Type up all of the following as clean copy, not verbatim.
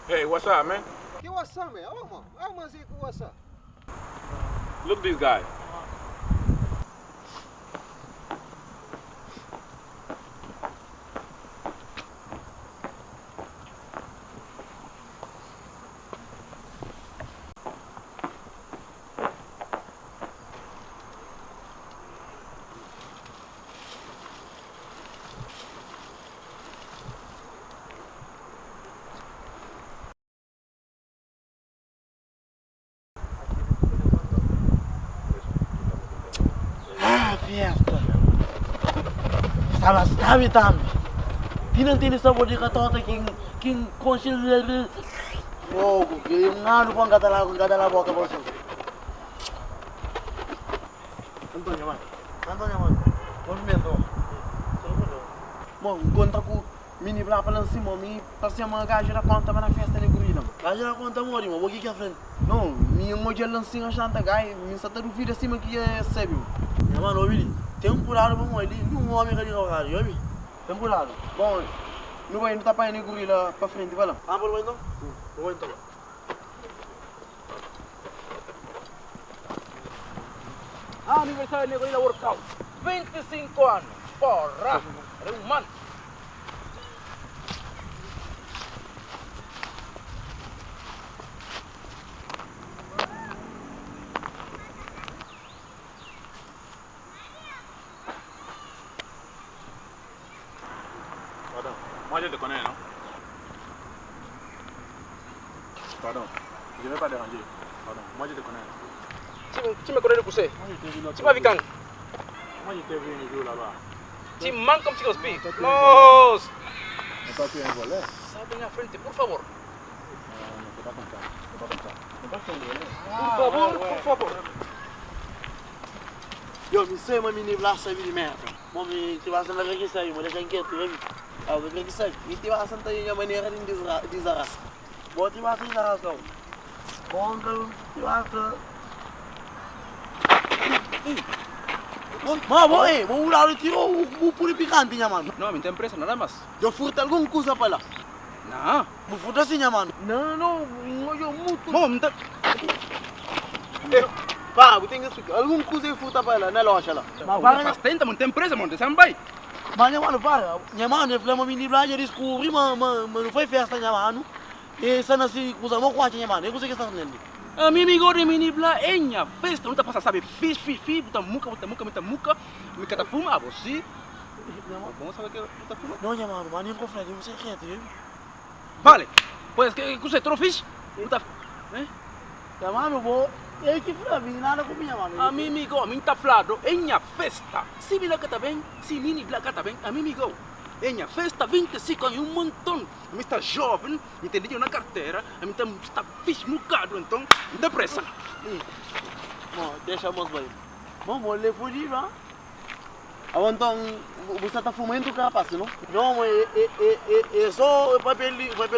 Hey, what's up, man? Que what's up, man? Oh, man, say what's up? Look this guy. Ah, fiesta. Salas tabi tambi. Tinantini sa bodi ka tota king consider fogo que ngalo ko ngadala boka boso. Antônio mano. Movimento. Mo conta com mini blá para lá cima, mi passei uma gaja na conta na festa de gorila. Gaja na conta mori, mo boki que a frente. Não, mi modelo lá cima chanta gai, mi sata do vídeo acima que é sério. Minha mano, ouvi. Temporada bom ali, não homem que liga o rádio, ouvi. Temporada. Bom, não vai não tá para gorila para frente, vai lá. Ah, vou então. Vou então. Aniversário de Gorila Workout. 25 anos. Porra! Era um mano. Pardon. Moi, je te connais, non? Pardon. Je ne vais pas déranger. Pardon. Moi, je te connais. Tu me connais de pousser. Moi, je t'ai vu l'autre Tu m'as vu quand? Moi, je t'ai vu un jour là-bas. Tu manques comme tu conspires. Los! Mais toi, tu es un voleur. Ça vem à frente, por favor. Non, c'est pas comme ça. C'est pas comme ça. C'est pas comme Por favor. Yo, mi sei ma mini blá sabe de merda. Mo mi ti vas na que sai, mo deixa inquieto, ouvi. Ah, o que sai? Mi ti vas santa minha maneira de desarras. Bo ti vas desarras não. Bom, ti vas. Ma boy, vou lá o tiro o puri picante, minha mano. No, me tem presa, nada más. Eu furto alguma coisa para lá. No. Vou furtar assim, minha mano. Não, eu muito. Mo, me tem... Pá, eu tenho que explicar. Alguma coisa eu furta para lá, na loja lá. Mas faz tempo, me tem presa, monte, sambai. Mas, minha mano, para. Minha mano, eu falei, mini blá, eu descobri, mas não foi festa, minha mano. E essa nasce coisa mó quente, minha mano. Eu consegui estar fazendo. A mim me gosta de mini blá, enha, festa, não tá passando, sabe, fish, muita muca, me cata fuma, você. Bom, sabe que tá fuma? Não, minha mano, mas nem com frente, você quer, viu? Vale, pois que você trouxe fish? Não tá... Minha mano, vou... Eu que falei, mim nada com minha mano. A mim me gosta, me tá falando, enha, festa. Se me cata bem, se mini blá cata bem, a mim me gosta. Enha, festa 25 anos, um montão. A mim está jovem, me tem dinheiro na carteira, a mim está fish mucado, então, não tem pressa. Bom, deixa meus bem. Vamos, eu fugir, não? Ah, então, você está fumando o capaz, não? Não, é só papel que você está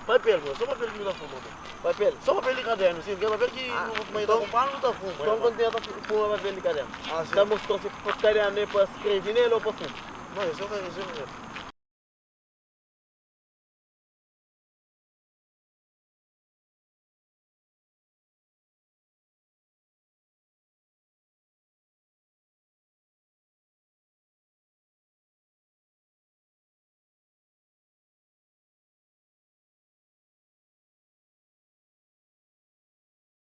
papel, só papel que você está fumando. Papel, só papel de caderno, sim, porque é papel que não está comprando, não está fumando. Então, quando você fuma papel de caderno, estamos trouxe caderno para escrever nele ou para fumar? Não, isso é